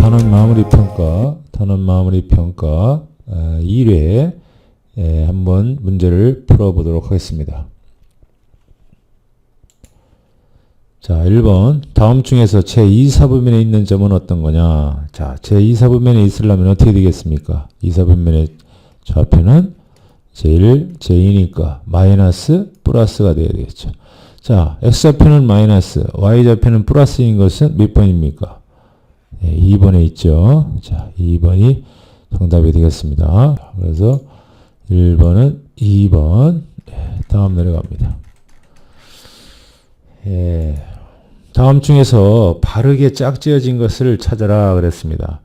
단원 마무리 평가 1회 한번 문제를 풀어보도록 하겠습니다. 자, 1번. 다음 중에서 제2사분면에 있는 점은 어떤 거냐? 자, 제2사분면에 있으려면 어떻게 되겠습니까? 2사분면의 좌표는 제1, 제2니까 마이너스, 플러스가 되어야 되겠죠. 자, x좌표는 마이너스, y좌표는 플러스인 것은 몇 번입니까? 2번에 있죠. 자, 2번이 정답이 되겠습니다. 그래서 1번은 2번. 다음 내려갑니다. 다음 중에서 바르게 짝지어진 것을 찾아라 그랬습니다.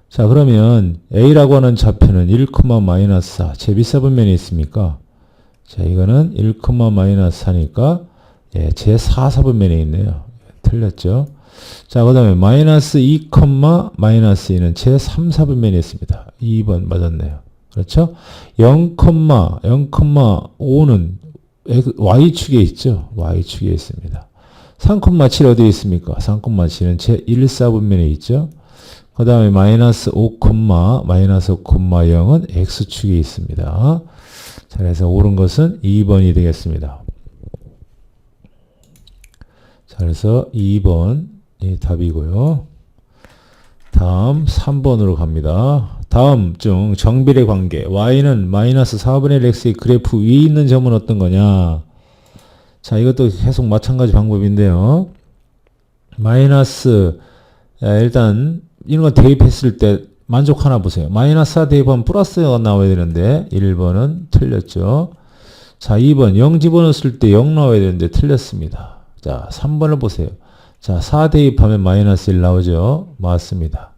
자, 그러면 A라고 하는 좌표는 1,-4 제2사분면에 있습니까? 자, 이거는 1,-4니까 제4사분면에 있네요. 틀렸죠? 자, 그 다음에 마이너스 2, -2는 제3사분면에 있습니다. 2번 맞았네요. 그렇죠? 0,5는 Y축에 있죠. Y축에 있습니다. 3,7 어디에 있습니까? 3,7은 제1사분면에 있죠. 그 다음에 마이너스 5,-0은 X축에 있습니다. 자, 그래서 옳은 것은 2번이 되겠습니다. 자, 그래서 2번이 답이고요. 다음 3번으로 갑니다. 다음 중 정비례 관계 y는 마이너스 4분의 1 x의 그래프 위에 있는 점은 어떤 거냐? 자, 이것도 계속 마찬가지 방법인데요. 마이너스 일단 이런 거 대입했을 때 만족하나 보세요. 마이너스 4 대입하면 플러스가 나와야 되는데 1번은 틀렸죠. 자, 2번 0 집어넣었을 때 0 나와야 되는데 틀렸습니다. 자, 3번을 보세요. 자, 4 대입하면 마이너스 1 나오죠. 맞습니다.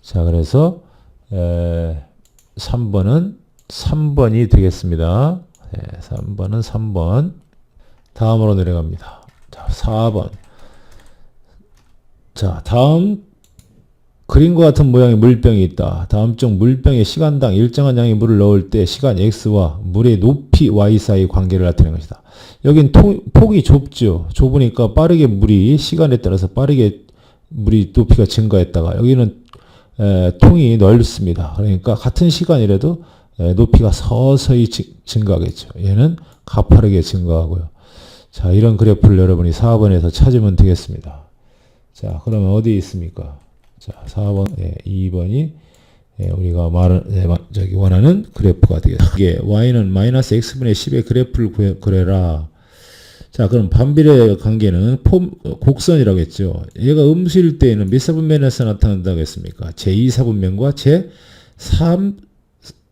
자, 그래서 3번은 3번이 되겠습니다. 3번은 3번. 다음으로 내려갑니다. 자, 4번. 자, 다음 그림과 같은 모양의 물병이 있다. 다음 중 물병에 시간당 일정한 양의 물을 넣을 때 시간 x와 물의 높이 y 사이의 관계를 나타내는 것이다. 여긴 폭이 좁죠. 좁으니까 빠르게 물이 시간에 따라서 빠르게 물이 높이가 증가했다가 여기는 통이 넓습니다. 그러니까 같은 시간이라도 높이가 서서히 증가하겠죠. 얘는 가파르게 증가하고요. 자, 이런 그래프를 여러분이 4번에서 찾으면 되겠습니다. 자, 그러면 어디 있습니까? 자, 4번, 2번이 우리가 원하는 그래프가 되겠습니다. 이게 y는 마이너스 x분의 10의 그래프를 그려라. 자, 그럼 반비례 관계는 곡선이라고 했죠. 얘가 음수일 때에는 몇 사분면에서 나타난다고 했습니까? 제2사분면과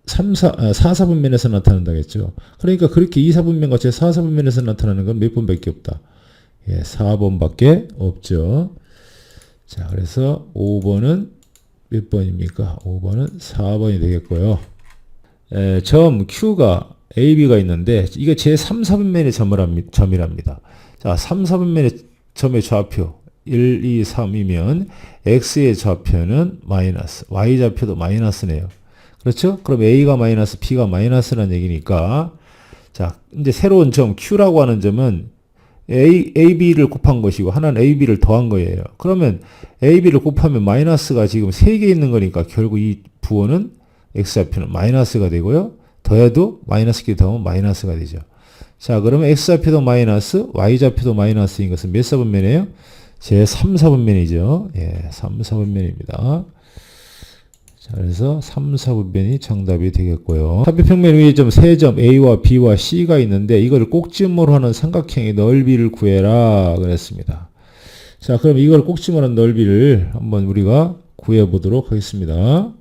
제4사분면에서 나타난다고 했죠. 그러니까 그렇게 2사분면과 제4사분면에서 나타나는 건 몇 번밖에 없다. 4번밖에 없죠. 자, 그래서 5번은 몇 번입니까? 5번은 4번이 되겠고요. 점 Q가 AB가 있는데 이게 제3, 4분면의 점이랍니다. 자, 3, 4분면의 점의 좌표 1, 2, 3이면 X의 좌표는 마이너스, Y 좌표도 마이너스네요. 그렇죠? 그럼 A가 마이너스, B가 마이너스라는 얘기니까 자, 이제 새로운 점 Q라고 하는 점은 AB를 곱한 것이고 하나는 AB를 더한 거예요. 그러면 AB를 곱하면 마이너스가 지금 3개 있는 거니까 결국 이 부호는 X좌표는 마이너스가 되고요. 더해도 마이너스 끼리 더하면 마이너스가 되죠. 자, 그러면 X좌표도 마이너스, Y좌표도 마이너스인 것은 몇 사분면이에요? 제3사분면이죠. 3, 4분면입니다. 자, 그래서 3, 4분면이 정답이 되겠고요. 사표평면 위에 점 세 점 A와 B와 C가 있는데 이걸 꼭지모로 하는 삼각형의 넓이를 구해라 그랬습니다. 자, 그럼 이걸 꼭지모로 하는 넓이를 한번 우리가 구해보도록 하겠습니다.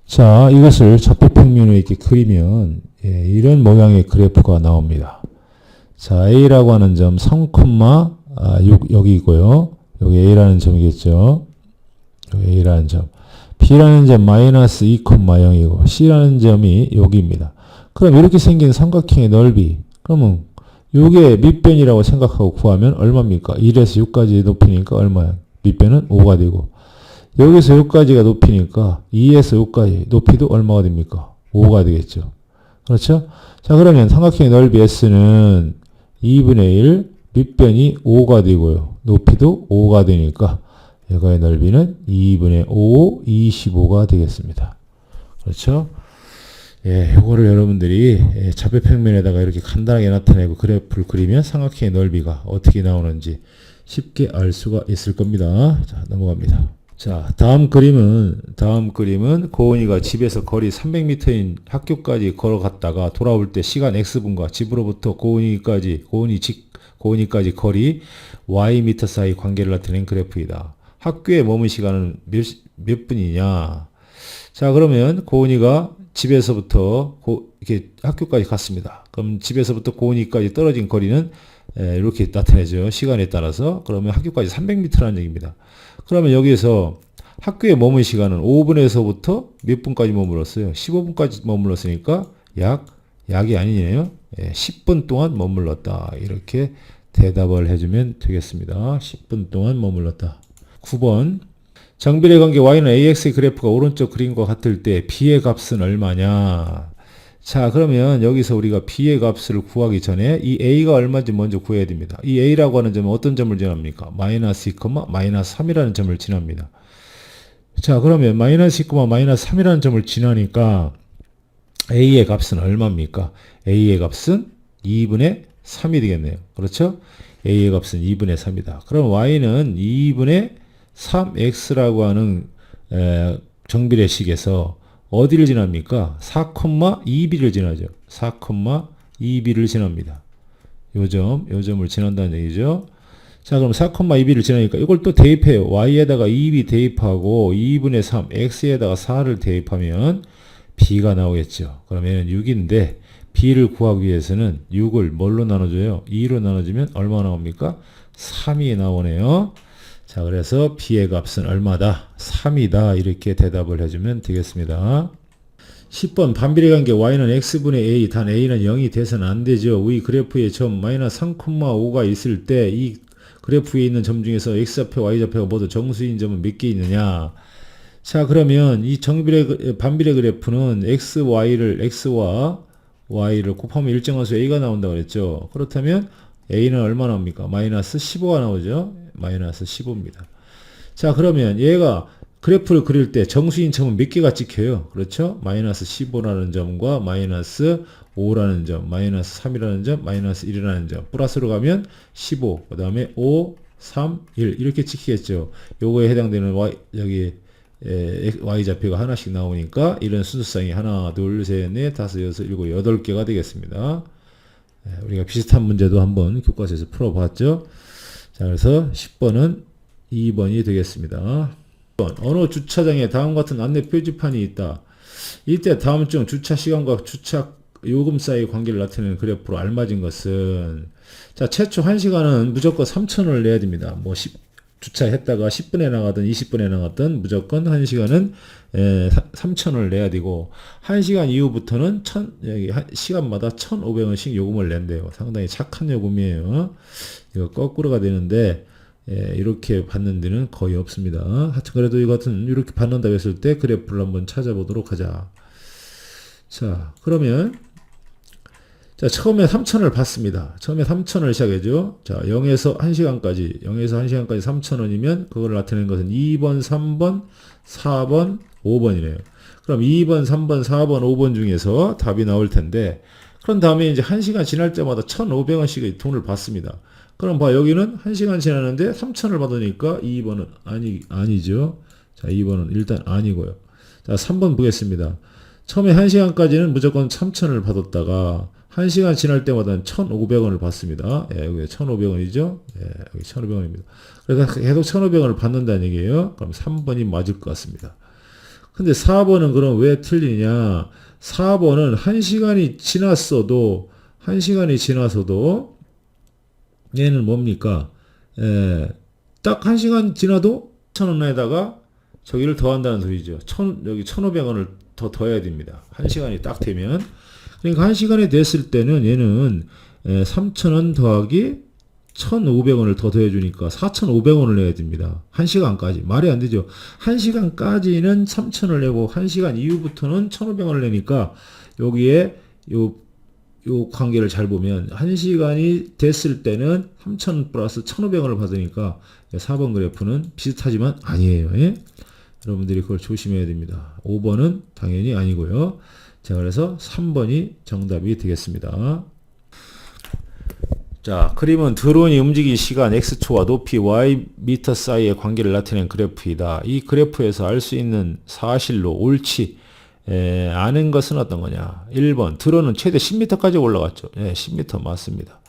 자, 이것을 좌표평면으로 이렇게 그리면 이런 모양의 그래프가 나옵니다. 자, A라고 하는 점 3,6 여기 있고요. 여기 A라는 점이겠죠. 여기 A라는 점. B라는 점 마이너스 2,0이고 C라는 점이 여기입니다. 그럼 이렇게 생긴 삼각형의 넓이. 그러면 이게 밑변이라고 생각하고 구하면 얼마입니까? 1에서 6까지 높이니까 얼마야? 밑변은 5가 되고 여기서 여기까지가 높이니까 2에서 여기까지 높이도 얼마가 됩니까? 5가 되겠죠. 그렇죠? 자, 그러면 삼각형의 넓이 S는 2분의 1, 밑변이 5가 되고요. 높이도 5가 되니까 이거의 넓이는 2분의 5, 25가 되겠습니다. 그렇죠? 예, 요거를 여러분들이 좌표 평면에다가 이렇게 간단하게 나타내고 그래프를 그리면 삼각형의 넓이가 어떻게 나오는지 쉽게 알 수가 있을 겁니다. 자, 넘어갑니다. 자, 다음 그림은 고은이가 집에서 거리 300m인 학교까지 걸어갔다가 돌아올 때 시간 x분과 집으로부터 고은이까지 거리 ym 사이 관계를 나타낸 그래프이다. 학교에 머문 시간은 몇 분이냐? 자, 그러면 고은이가 집에서부터 이렇게 학교까지 갔습니다. 그럼 집에서부터 고은이까지 떨어진 거리는 이렇게 나타내죠. 시간에 따라서. 그러면 학교까지 300m라는 얘기입니다. 그러면 여기에서 학교에 머문 시간은 5분에서부터 몇 분까지 머물렀어요? 15분까지 머물렀으니까 약이 아니네요. 10분 동안 머물렀다. 이렇게 대답을 해주면 되겠습니다. 10분 동안 머물렀다. 9번. 정비례 관계 y는 ax의 그래프가 오른쪽 그림과 같을 때 b의 값은 얼마냐? 자, 그러면 여기서 우리가 b의 값을 구하기 전에 이 a가 얼마인지 먼저 구해야 됩니다. 이 a라고 하는 점은 어떤 점을 지납니까? 마이너스 2, 마이너스 3이라는 점을 지납니다. 자, 그러면 마이너스 2, 마이너스 3이라는 점을 지나니까 a의 값은 얼마입니까? a의 값은 2분의 3이 되겠네요. 그렇죠? a의 값은 2분의 3이다. 그럼 y는 2분의 3x라고 하는 정비례식에서 어디를 지납니까? 4,2b를 지나죠. 4,2b를 지납니다. 요 점을 지난다는 얘기죠. 자, 그럼 4,2b를 지나니까 이걸 또 대입해요. y에다가 2b 대입하고 2분의 3, x에다가 4를 대입하면 b가 나오겠죠. 그러면 6인데 b를 구하기 위해서는 6을 뭘로 나눠줘요? 2로 나눠주면 얼마 나옵니까? 3이 나오네요. 자, 그래서 b의 값은 얼마다? 3이다. 이렇게 대답을 해주면 되겠습니다. 10번 반비례 관계 y는 x분의 a 단 a는 0이 돼서는 안 되죠. 위 그래프의 점 마이너스 3,5가 있을 때 이 그래프에 있는 점 중에서 x좌표, y좌표가 모두 정수인 점은 몇 개 있느냐? 자, 그러면 이 반비례 그래프는 x와 y를 곱하면 일정한 수 a가 나온다고 그랬죠. 그렇다면 a는 얼마 나옵니까? 마이너스 15가 나오죠. 마이너스 15입니다. 자, 그러면 얘가 그래프를 그릴 때 정수인 점은 몇 개가 찍혀요? 그렇죠? 마이너스 15라는 점과 마이너스 5라는 점, 마이너스 3이라는 점, 마이너스 1이라는 점. 플러스로 가면 15, 그 다음에 5, 3, 1 이렇게 찍히겠죠. 요거에 해당되는 y좌표가 하나씩 나오니까 이런 순서상이 하나, 둘, 셋, 넷, 다섯, 여섯, 일곱, 8개가 되겠습니다. 우리가 비슷한 문제도 한번 교과서에서 풀어봤죠. 자, 그래서 10번은 2번이 되겠습니다. 어느 주차장에 다음 같은 안내 표지판이 있다. 이때 다음 중 주차 시간과 주차 요금 사이의 관계를 나타내는 그래프로 알맞은 것은, 자, 최초 1시간은 무조건 3,000원을 내야 됩니다. 뭐 주차했다가 10분에 나가든 20분에 나갔든 무조건 1시간은 3,000원을 내야 되고, 1시간 이후부터는 시간마다 1,500원씩 요금을 낸대요. 상당히 착한 요금이에요. 이거 거꾸로가 되는데 이렇게 받는 데는 거의 없습니다. 하여튼 그래도 이것은 이렇게 받는다고 했을 때 그래프를 한번 찾아보도록 하자. 자, 그러면 자, 처음에 3,000원을 받습니다. 처음에 3,000원을 시작해죠. 자, 0에서 1시간까지 3,000원이면 그걸 나타내는 것은 2번, 3번, 4번, 5번이네요. 그럼 2번, 3번, 4번, 5번 중에서 답이 나올 텐데, 그런 다음에 이제 1시간 지날 때마다 1,500원씩의 돈을 받습니다. 그럼 여기는 1시간 지나는데 3,000원을 받으니까 2번은 아니죠. 자, 2번은 일단 아니고요. 자, 3번 보겠습니다. 처음에 1시간까지는 무조건 3,000원을 받았다가 1시간 지날 때마다 1,500원을 받습니다. 여기 1,500원이죠. 여기 1,500원입니다. 그래서 계속 1,500원을 받는다는 얘기예요. 그럼 3번이 맞을 것 같습니다. 근데 4번은 그럼 왜 틀리냐? 4번은 1시간이 지났어도 얘는 뭡니까? 딱 1시간 지나도 1,000원에다가 저기를 더한다는 소리죠. 여기 1,500원을 더해야 됩니다. 1시간이 딱 되면. 그러니까 1시간이 됐을 때는 얘는 3,000원 더하기 1,500원을 더 더해주니까 4,500원을 내야 됩니다. 1시간까지. 말이 안 되죠. 1시간까지는 3,000원을 내고 1시간 이후부터는 1,500원을 내니까 여기에 요 요 관계를 잘 보면 1시간이 됐을 때는 3,000 플러스 1,500원을 받으니까 4번 그래프는 비슷하지만 아니에요. 예? 여러분들이 그걸 조심해야 됩니다. 5번은 당연히 아니고요. 자, 그래서 3번이 정답이 되겠습니다. 자, 그림은 드론이 움직인 시간 x초와 높이 y미터 사이의 관계를 나타낸 그래프이다. 이 그래프에서 알 수 있는 사실로 옳지 아는 것은 어떤 거냐. 1번 드론은 최대 10m까지 올라갔죠. 10m 맞습니다.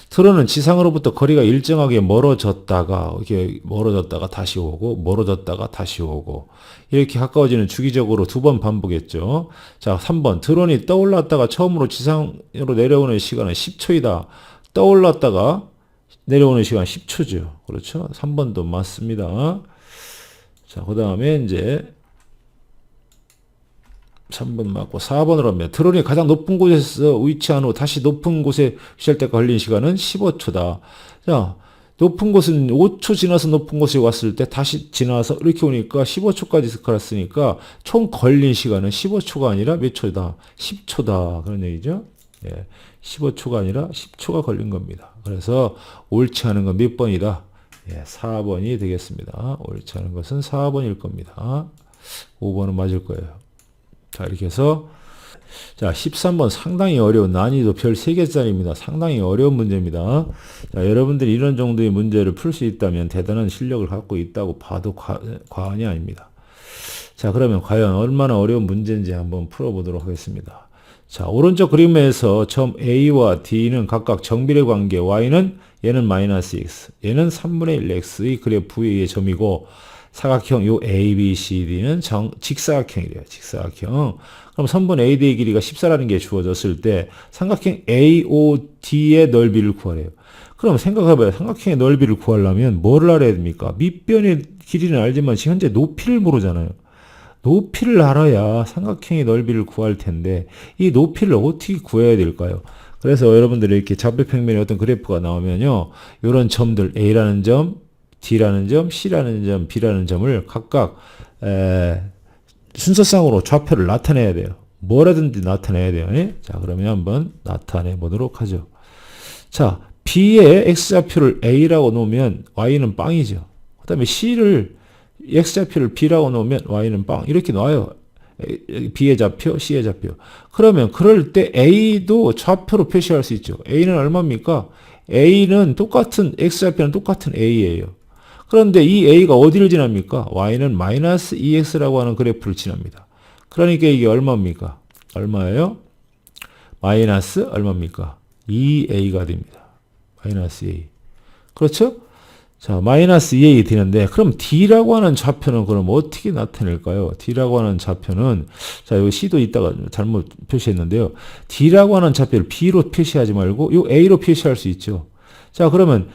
드론은 지상으로부터 거리가 일정하게 멀어졌다가 이렇게 멀어졌다가 다시 오고 멀어졌다가 다시 오고 이렇게 가까워지는 주기적으로 2번 반복했죠. 자, 3번 드론이 떠올랐다가 처음으로 지상으로 내려오는 시간은 10초이다. 떠올랐다가 내려오는 시간 10초죠. 그렇죠? 3번도 맞습니다. 자, 그 다음에 이제 3번 맞고 4번으로 하면 드론이 가장 높은 곳에서 위치한 후 다시 높은 곳에 위치할 때까지 걸린 시간은 15초다. 자, 높은 곳은 5초 지나서 높은 곳에 왔을 때 다시 지나서 이렇게 오니까 15초까지 걸었으니까 총 걸린 시간은 15초가 아니라 몇 초다? 10초다. 그런 얘기죠. 15초가 아니라 10초가 걸린 겁니다. 그래서 옳지 않은 건 몇 번이다? 4번이 되겠습니다. 옳지 않은 것은 4번일 겁니다. 5번은 맞을 거예요. 자, 이렇게 해서 자, 13번 상당히 어려운 난이도 별 3개짜리입니다. 상당히 어려운 문제입니다. 자, 여러분들이 이런 정도의 문제를 풀 수 있다면 대단한 실력을 갖고 있다고 봐도 과언이 아닙니다. 자, 그러면 과연 얼마나 어려운 문제인지 한번 풀어보도록 하겠습니다. 자, 오른쪽 그림에서 점 A와 D는 각각 정비례 관계, Y는 얘는 마이너스 X, 얘는 3분의 1 X의 그래프의 점이고 사각형 요 A, B, C, D는 직사각형이래요. 직사각형. 그럼 선분 AD의 길이가 14라는 게 주어졌을 때 삼각형 AOD의 넓이를 구하래요. 그럼 생각해봐요. 삼각형의 넓이를 구하려면 뭐를 알아야 됩니까? 밑변의 길이는 알지만 지금 현재 높이를 모르잖아요. 높이를 알아야 삼각형의 넓이를 구할 텐데 이 높이를 어떻게 구해야 될까요? 그래서 여러분들이 이렇게 좌표평면의 어떤 그래프가 나오면요. 이런 점들 A라는 점, D라는 점, C라는 점, B라는 점을 각각 순서상으로 좌표를 나타내야 돼요. 뭐라든지 나타내야 돼요. 예? 자, 그러면 한번 나타내 보도록 하죠. 자, B의 X좌표를 A라고 놓으면 Y는 빵이죠. 그 다음에 C를 X좌표를 B라고 놓으면 Y는 빵. 이렇게 놔요. B의 좌표, C의 좌표. 그러면 그럴 때 A도 좌표로 표시할 수 있죠. A는 얼마입니까? A는 똑같은, X좌표는 똑같은 A예요. 그런데 이 A가 어디를 지납니까? Y는 마이너스 2X라고 하는 그래프를 지납니다. 그러니까 이게 얼마입니까? 얼마예요? 마이너스 얼마입니까? 2A가 됩니다. 마이너스 2A. 그렇죠? 자, 마이너스 2A 되는데, 그럼 D라고 하는 좌표는 그럼 어떻게 나타낼까요? D라고 하는 좌표는, 자, 여기 C도 있다가 잘못 표시했는데요. D라고 하는 좌표를 B로 표시하지 말고, 요 A로 표시할 수 있죠. 자, 그러면,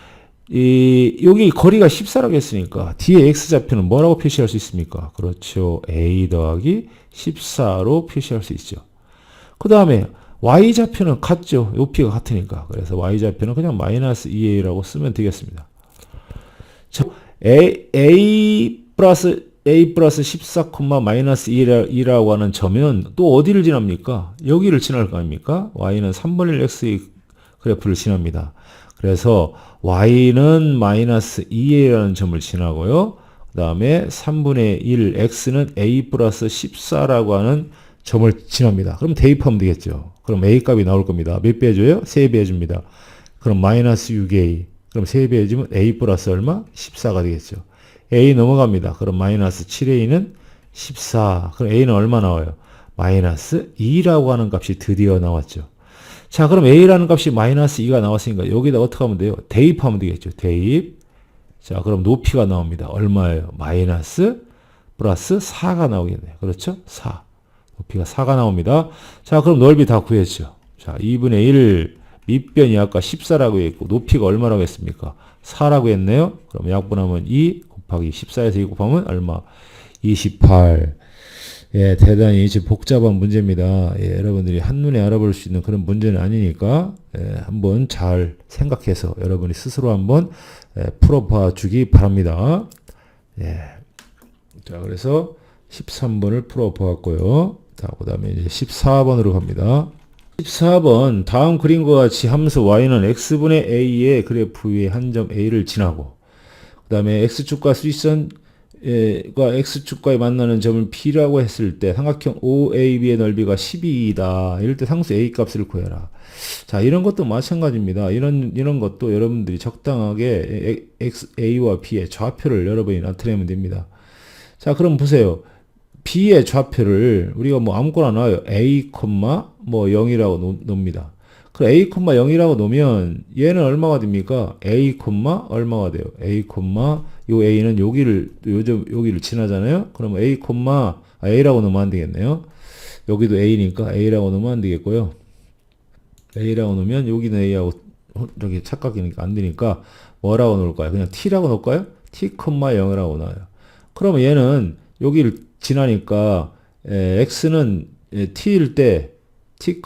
여기 거리가 14라고 했으니까, D의 X좌표는 뭐라고 표시할 수 있습니까? 그렇죠. A 더하기 14로 표시할 수 있죠. 그 다음에, Y좌표는 같죠. 높이가 같으니까. 그래서 Y좌표는 그냥 마이너스 2A라고 쓰면 되겠습니다. A 플러스 14, 마이너스 2라고 하는 점은 또 어디를 지납니까? 여기를 지날 거 아닙니까? Y는 3분의 1 X의 그래프를 지납니다. 그래서 Y는 마이너스 2A라는 점을 지나고요. 그 다음에 3분의 1 X는 A 플러스 14라고 하는 점을 지납니다. 그럼 대입하면 되겠죠. 그럼 A 값이 나올 겁니다. 몇 배 해줘요? 3배 해줍니다. 그럼 마이너스 6A. 그럼 3배 해주면 A 플러스 얼마? 14가 되겠죠. A 넘어갑니다. 그럼 마이너스 7A는 14. 그럼 A는 얼마 나와요? 마이너스 2라고 하는 값이 드디어 나왔죠. 자, 그럼 A라는 값이 마이너스 2가 나왔으니까 여기다 어떻게 하면 돼요? 대입하면 되겠죠. 대입. 자, 그럼 높이가 나옵니다. 얼마예요? 마이너스 플러스 4가 나오겠네요. 그렇죠? 4. 높이가 4가 나옵니다. 자, 그럼 넓이 다 구했죠. 자, 2분의 1 밑변이 아까 14라고 했고 높이가 얼마라고 했습니까? 4라고 했네요. 그럼 약분하면 2 곱하기 14에서 2 곱하면 얼마? 28. 예, 대단히 복잡한 문제입니다. 예, 여러분들이 한눈에 알아볼 수 있는 그런 문제는 아니니까 한번 잘 생각해서 여러분이 스스로 한번 풀어봐 주기 바랍니다. 예. 자, 그래서 13번을 풀어보았고요. 자, 그 다음에 이제 14번으로 갑니다. 14번 다음 그림과 같이 함수 y는 x분의 a의 그래프 위에 한 점 a를 지나고 그 다음에 x축과 수직선과 x축과에 만나는 점을 P라고 했을 때 삼각형 OAB의 넓이가 12이다. 이럴 때 상수 A 값을 구해라. 자, 이런 것도 마찬가지입니다. 이런 것도 여러분들이 적당하게 A와 B의 좌표를 여러분이 나타내면 됩니다. 자, 그럼 보세요. B의 좌표를 우리가 뭐 아무거나 놔요. A, 뭐 0이라고 놓습니다. 그럼 A, 0이라고 놓으면 얘는 얼마가 됩니까? A, 얼마가 돼요? A, 요 A는 여기를 지나잖아요. 그럼 A, A라고 놓으면 안 되겠네요. 여기도 A니까 A라고 놓으면 안 되겠고요. A라고 놓으면 여기는 A하고 저기 착각이니까 안 되니까 뭐라고 놓을까요? 그냥 T라고 놓을까요? T, 0이라고 나와요. 그러면 얘는 여기를 지나니까 X는 T일 때 T,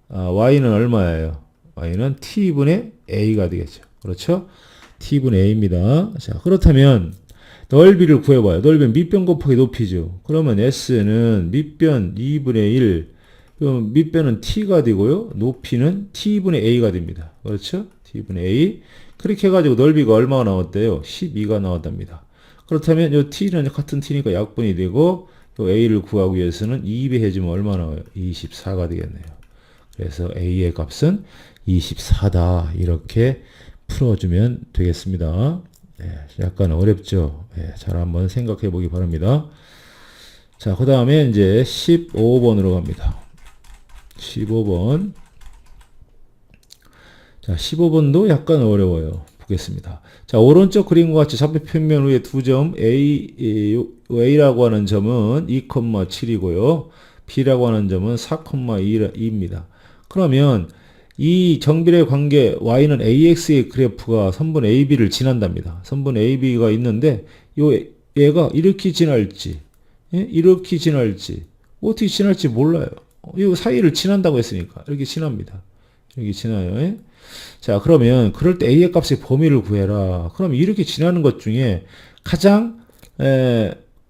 Y는 얼마예요? Y는 T분의 A가 되겠죠. 그렇죠? T분의 A입니다. 자, 그렇다면 넓이를 구해봐요. 넓이는 밑변 곱하기 높이죠. 그러면 S는 밑변 2분의 1, 그럼 밑변은 T가 되고요. 높이는 T분의 A가 됩니다. 그렇죠? T분의 A. 그렇게 해가지고 넓이가 얼마가 나왔대요? 12가 나왔답니다. 그렇다면 이 T는 같은 T니까 약분이 되고 또 A를 구하기 위해서는 2배 해주면 얼마 나와요? 24가 되겠네요. 그래서 A의 값은 24다. 이렇게 풀어주면 되겠습니다. 네, 약간 어렵죠? 네, 잘 한번 생각해 보기 바랍니다. 자, 그 다음에 이제 15번으로 갑니다. 15번. 자, 15번도 약간 어려워요. 보겠습니다. 자, 오른쪽 그림과 같이 좌표 평면 위에 두 점 A라고 하는 점은 2,7이고요. B라고 하는 점은 4,2입니다. 그러면 이 정비례 관계 y는 ax의 그래프가 선분 AB를 지난답니다. 선분 AB가 있는데 얘가 이렇게 지날지, 예? 이렇게 지날지, 어떻게 지날지 몰라요. 이 사이를 지난다고 했으니까 이렇게 지납니다. 이렇게 지나요. 예? 자, 그러면 그럴 때 A의 값의 범위를 구해라. 그럼 이렇게 지나는 것 중에 가장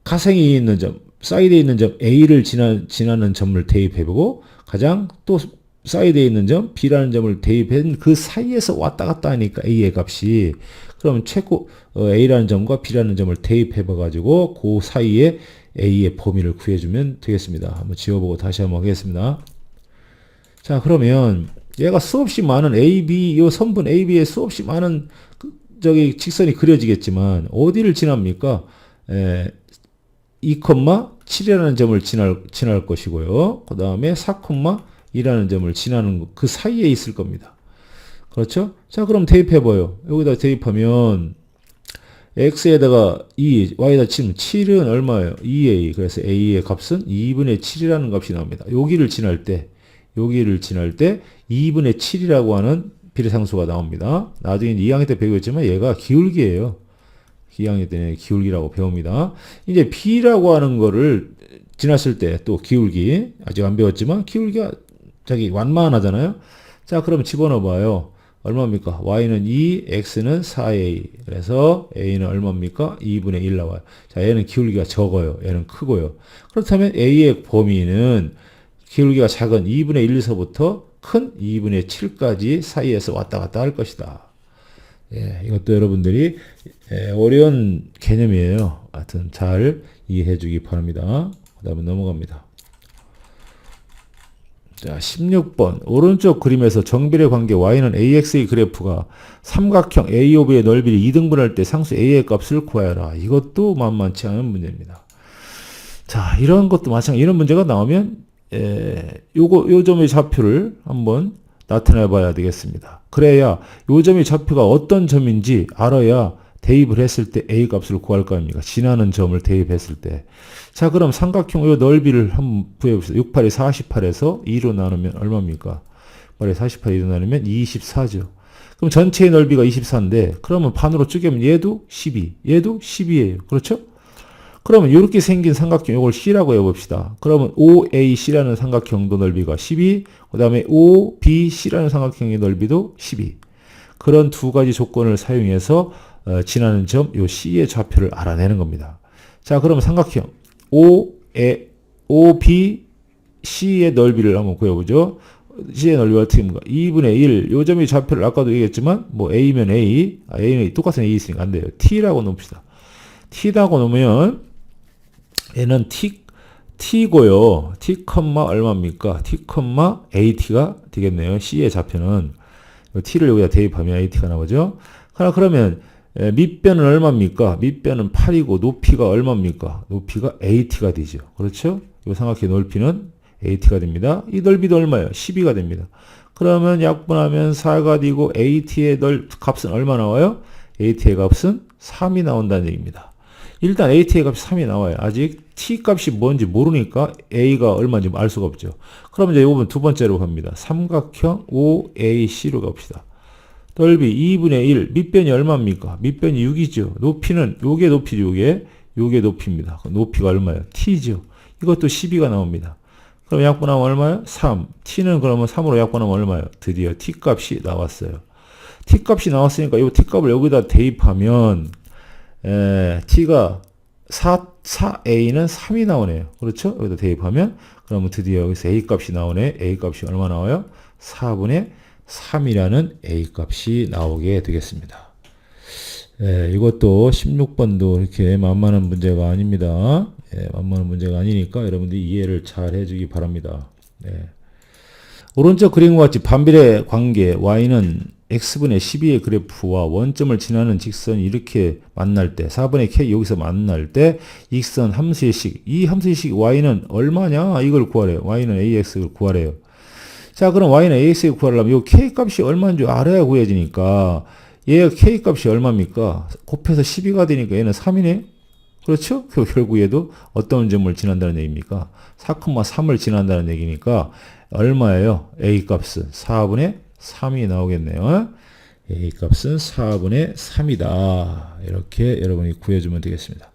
가생이 있는 점, 사이드에 있는 점 A를 지나는 점을 대입해보고 가장 또 사이드에 있는 점 B라는 점을 대입한 그 사이에서 왔다 갔다 하니까 A의 값이 그러면 최고 A라는 점과 B라는 점을 대입해봐 가지고 그 사이에 A의 범위를 구해주면 되겠습니다. 한번 지워보고 다시 한번 하겠습니다. 자, 그러면 얘가 수없이 많은 AB, 요 선분 AB에 수없이 많은 직선이 그려지겠지만 어디를 지납니까? 2,7이라는 점을 지날 것이고요. 그 다음에 4,2라는 점을 지나는 그 사이에 있을 겁니다. 그렇죠? 자, 그럼 대입해봐요. 여기다 대입하면 x에다가 2, y에다 치면 7은 얼마예요? 2a. 그래서 a의 값은 2분의 7이라는 값이 나옵니다. 여기를 지날 때 2분의 7이라고 하는 비례상수가 나옵니다. 나중에 2학년 때 배우겠지만 얘가 기울기예요. 2학년 때는 기울기라고 배웁니다. 이제 b라고 하는 거를 지났을 때 또 기울기, 아직 안 배웠지만 기울기가 완만하잖아요. 자, 그럼 집어넣어봐요. 얼마입니까? y는 2, x는 4a. 그래서 a는 얼마입니까? 2분의 1 나와요. 자, 얘는 기울기가 적어요. 얘는 크고요. 그렇다면 a의 범위는 기울기가 작은 2분의 1에서부터 큰 2분의 7까지 사이에서 왔다 갔다 할 것이다. 예, 이것도 여러분들이 어려운 개념이에요. 하여튼 잘 이해해 주기 바랍니다. 그 다음에 넘어갑니다. 자, 16번. 오른쪽 그림에서 정비례 관계 y는 ax의 그래프가 삼각형 AOB의 넓이를 2등분할 때 상수 a의 값을 구하여라. 이것도 만만치 않은 문제입니다. 자, 이런 것도 마찬가지. 이런 문제가 나오면 요 점의 좌표를 한번 나타내 봐야 되겠습니다. 그래야 요 점의 좌표가 어떤 점인지 알아야 대입을 했을 때 A 값을 구할 거 아닙니까? 지나는 점을 대입했을 때. 자, 그럼 삼각형 요 넓이를 한번 구해봅시다. 68이 48에서 2로 나누면 얼마입니까? 68이 48이 2로 나누면 24죠. 그럼 전체의 넓이가 24인데, 그러면 반으로 쪼개면 얘도 12, 얘도 12예요. 그렇죠? 그러면 이렇게 생긴 삼각형 이걸 C라고 해봅시다. 그러면 OAC라는 삼각형도 넓이가 12, 그 다음에 OBC라는 삼각형의 넓이도 12. 그런 두 가지 조건을 사용해서 지나는 점, 요 C의 좌표를 알아내는 겁니다. 자, 그러면 삼각형 OBC의 넓이를 한번 구해보죠. C의 넓이가 어떻게 됩니까? 2분의 1. 요 점이 좌표를 아까도 얘기했지만 뭐 A면 A, A는 똑같은 A 있으니까 안 돼요. T라고 놓읍시다. T라고 놓으면 얘는 T고요. T, 얼마입니까? T, AT가 되겠네요. C의 좌표는 T를 여기다 대입하면 AT가 나오죠. 그러면 밑변은 얼마입니까? 밑변은 8이고 높이가 얼마입니까? 높이가 AT가 되죠. 그렇죠? 이 삼각형의 넓이는 AT가 됩니다. 이 넓이도 얼마예요? 12가 됩니다. 그러면 약분하면 4가 되고 AT의 값은 얼마 나와요? AT의 값은 3이 나온다는 얘기입니다. 일단 AT의 값이 3이 나와요. 아직 T 값이 뭔지 모르니까 A가 얼마인지 알 수가 없죠. 그러면 이제 이번 두 번째로 갑니다. 삼각형 OAC로 갑시다. 넓이 2분의 1, 밑변이 얼마입니까? 밑변이 6이죠. 높이는, 요게 높이죠, 요게 높이입니다. 높이가 얼마예요? T죠. 이것도 12가 나옵니다. 그럼 약분하면 얼마예요? 3. T는 그러면 3으로 약분하면 얼마예요? 드디어 T 값이 나왔어요. T 값이 나왔으니까 이 T 값을 여기다 대입하면, T가 4A는 3이 나오네요. 그렇죠? 여기다 대입하면, 그러면 드디어 여기서 A 값이 나오네. A 값이 얼마 나와요? 4분의 3이라는 A 값이 나오게 되겠습니다. 이것도 16번도 이렇게 만만한 문제가 아닙니다. 만만한 문제가 아니니까 여러분들이 이해를 잘 해주기 바랍니다. 오른쪽 그림과 같이 반비례 관계 y는 x분의 12의 그래프와 원점을 지나는 직선이 이렇게 만날 때 4분의 k 여기서 만날 때 익선 함수의 식, 이 함수의 식 y는 얼마냐 이걸 구하래요. y는 ax를 구하래요. 자, 그럼 y는 ax를 구하려면 이 k 값이 얼마인 줄 알아야 구해지니까 얘가 k 값이 얼마입니까? 곱해서 12가 되니까 얘는 3이네. 그렇죠? 결국 얘도 어떤 점을 지난다는 얘기입니까? 4,3을 지난다는 얘기니까 얼마예요? A 값은 4분의 3이 나오겠네요. A 값은 4분의 3이다. 이렇게 여러분이 구해주면 되겠습니다.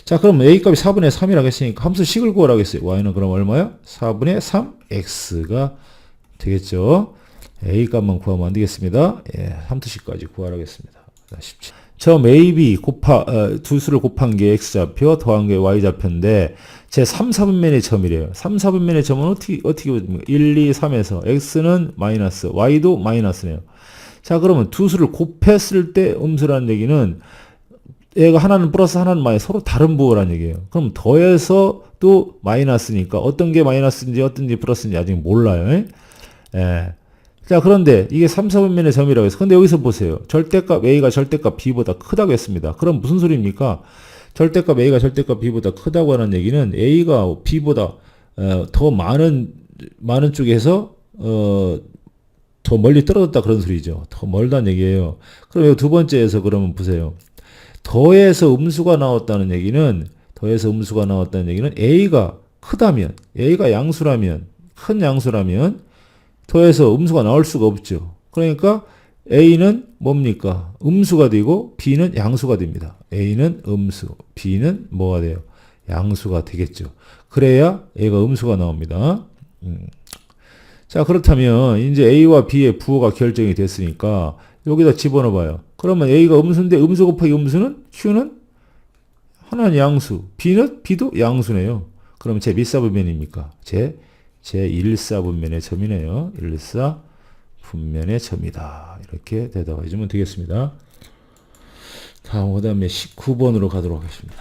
자, 그럼 A 값이 4분의 3이라고 했으니까 함수식을 구하라고 했어요. Y는 그럼 얼마요? 4분의 3, X가 되겠죠. A 값만 구하면 안 되겠습니다. 함수식까지 구하라고 했습니다. 17. 점 AB 두 수를 곱한 게 X좌표, 더한 게 Y좌표인데, 제 3, 4분면의 점이래요. 3, 4분면의 점은 어떻게 보십니까? 1, 2, 3에서 X는 마이너스, Y도 마이너스네요. 자, 그러면 두 수를 곱했을 때 음수라는 얘기는, 얘가 하나는 플러스 하나는 마이너스, 서로 다른 부호라는 얘기예요. 그럼 더해서 또 마이너스니까, 어떤 게 마이너스인지 어떤 게 플러스인지 아직 몰라요. 자, 그런데 이게 3, 4분면의 점이라고 해서. 근데 여기서 보세요. 절대값 A가 절대값 B보다 크다고 했습니다. 그럼 무슨 소리입니까? 절대값 A가 절대값 B보다 크다고 하는 얘기는 A가 B보다 더 많은 쪽에서 더 멀리 떨어졌다 그런 소리죠. 더 멀다는 얘기예요. 그럼 두 번째에서 그러면 보세요. 더해서 음수가 나왔다는 얘기는 A가 크다면, A가 양수라면, 큰 양수라면 더해서 음수가 나올 수가 없죠. 그러니까 A는 뭡니까? 음수가 되고 B는 양수가 됩니다. A는 음수, B는 뭐가 돼요? 양수가 되겠죠. 그래야 A가 음수가 나옵니다. 자, 그렇다면 이제 A와 B의 부호가 결정이 됐으니까 여기다 집어넣어 봐요. 그러면 A가 음수인데 음수 곱하기 음수는 Q는 하나는 양수, B도 양수네요. 그럼 제 몇 사분면입니까? 제 1사분면의 점이네요. 1사분면의 점이다. 이렇게 대답해 주면 되겠습니다. 다음, 그 다음에 19번으로 가도록 하겠습니다.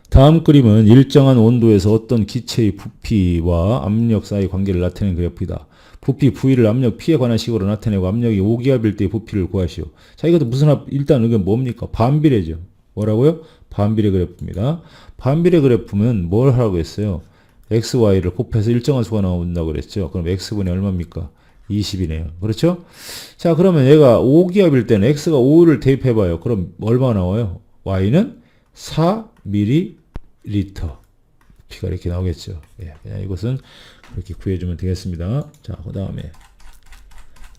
다음 그림은 일정한 온도에서 어떤 기체의 부피와 압력 사이 관계를 나타내는 그래프이다. 부피 V를 압력 P에 관한 식으로 나타내고 압력이 5기압일 때의 부피를 구하시오. 자, 이것도 무슨 일단 이게 뭡니까? 반비례죠. 뭐라고요? 반비례 그래프입니다. 반비례 그래프는 뭘 하라고 했어요? x, y를 곱해서 일정한 수가 나온다고 그랬죠. 그럼 x분이 얼마입니까? 20이네요. 그렇죠? 자, 그러면 얘가 5기압일 때는 x가 5를 대입해봐요. 그럼 얼마 나와요? y는 4ml. P가 이렇게 나오겠죠. 그냥 이것은 그렇게 구해주면 되겠습니다. 자, 그 다음에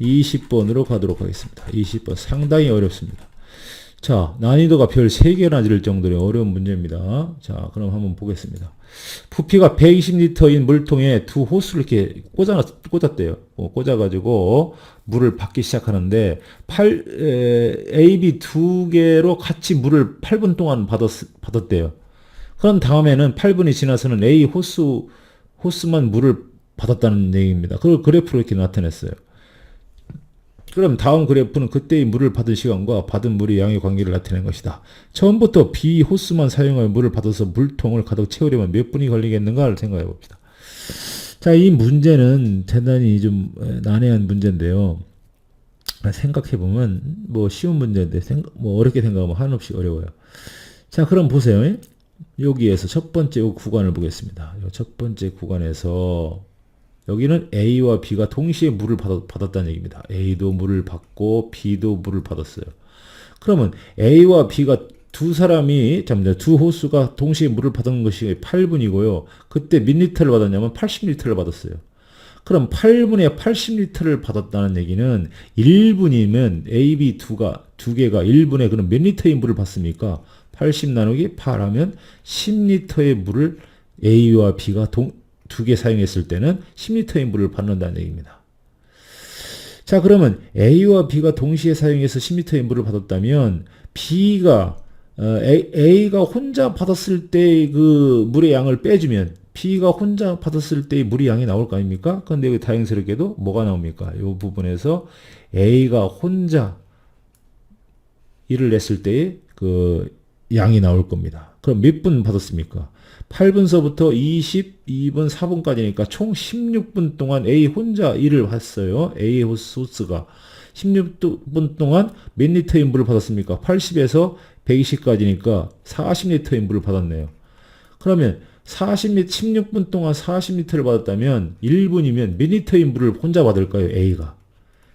20번으로 가도록 하겠습니다. 20번 상당히 어렵습니다. 자, 난이도가 별 3개나 될 정도의 어려운 문제입니다. 자, 그럼 한번 보겠습니다. 부피가 120리터인 물통에 두 호스를 이렇게 꽂았대요. 꽂아가지고 물을 받기 시작하는데, AB 두 개로 같이 물을 8분 동안 받았대요. 그런 다음에는 8분이 지나서는 A 호스만 물을 받았다는 얘기입니다. 그걸 그래프로 이렇게 나타냈어요. 그럼 다음 그래프는 그때의 물을 받은 시간과 받은 물의 양의 관계를 나타낸 것이다. 처음부터 B 호스만 사용하여 물을 받아서 물통을 가득 채우려면 몇 분이 걸리겠는가를 생각해 봅시다. 자, 이 문제는 대단히 좀 난해한 문제인데요. 생각해 보면 뭐 쉬운 문제인데 뭐 어렵게 생각하면 한없이 어려워요. 자, 그럼 보세요. 여기에서 첫 번째 구간을 보겠습니다. 첫 번째 구간에서 여기는 A와 B가 동시에 물을 받았다는 얘기입니다. A도 물을 받고 B도 물을 받았어요. 그러면 A와 B가 두 호수가 동시에 물을 받은 것이 8분이고요. 그때 몇 리터를 받았냐면 80리터를 받았어요. 그럼 8분에 80리터를 받았다는 얘기는 1분이면 A, B 두 개가 1분에 그럼 몇 리터의 물을 받습니까? 80 나누기 8 하면 10리터의 물을 A와 B가 두 개 사용했을 때는 10리터의 물을 받는다는 얘기입니다. 자, 그러면 A와 B가 동시에 사용해서 10리터의 물을 받았다면 A가 혼자 받았을 때 그 물의 양을 빼주면 B가 혼자 받았을 때의 물의 양이 나올 거 아닙니까? 그런데 여기 다행스럽게도 뭐가 나옵니까? 이 부분에서 A가 혼자 일을 냈을 때의 그 양이 나올 겁니다. 그럼 몇 분 받았습니까? 8분서부터 22분, 4분까지니까 총 16분 동안 A 혼자 일을 했어요. A 호스가 16분 동안 몇 리터의 물을 받았습니까? 80에서 120까지니까 40리터의 물을 받았네요. 그러면 16분 동안 40리터를 받았다면 1분이면 몇 리터의 물을 혼자 받을까요? A가.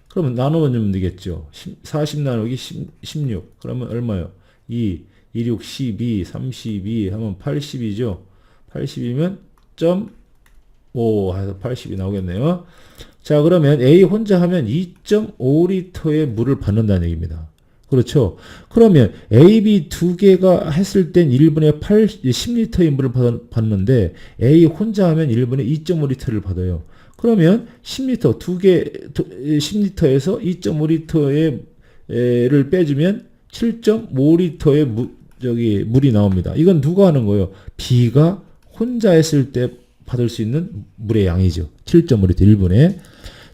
그러면 나누면 되겠죠. 40 나누기 16. 그러면 얼마요? 2, 6, 12, 32 하면 80이죠. 80이면 0.5 해서 80이 나오겠네요. 자, 그러면 A 혼자 하면 2.5리터의 물을 받는다는 얘기입니다. 그렇죠. 그러면 A, B 두 개가 했을 땐 1분에 10리터의 물을 받는데 A 혼자 하면 1분에 2.5리터를 받아요. 그러면 10리터, 10리터에서 2.5리터를 빼주면 7.5리터의 물이 나옵니다. 이건 누가 하는 거예요? B가 혼자 했을 때 받을 수 있는 물의 양이죠. 7.5리터 1분에.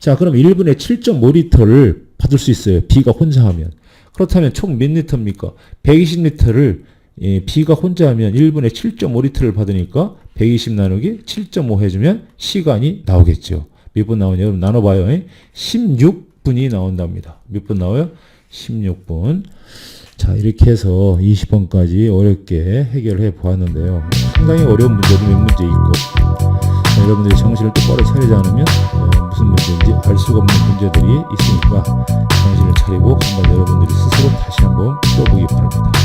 자, 그럼 1분에 7.5리터를 받을 수 있어요. B가 혼자 하면. 그렇다면 총 몇 리터입니까? 120리터를 B가 혼자 하면 1분에 7.5리터를 받으니까 120 나누기 7.5 해주면 시간이 나오겠죠. 몇 분 나오냐? 여러분 나눠봐요. 16분이 나온답니다. 몇 분 나와요? 16분. 자, 이렇게 해서 20번까지 어렵게 해결해 보았는데요. 상당히 어려운 문제도 몇 문제 있고, 자, 여러분들이 정신을 똑바로 차리지 않으면 무슨 문제인지 알 수가 없는 문제들이 있으니까 정신을 차리고 한번 여러분들이 스스로 다시 한번 풀어보기 바랍니다.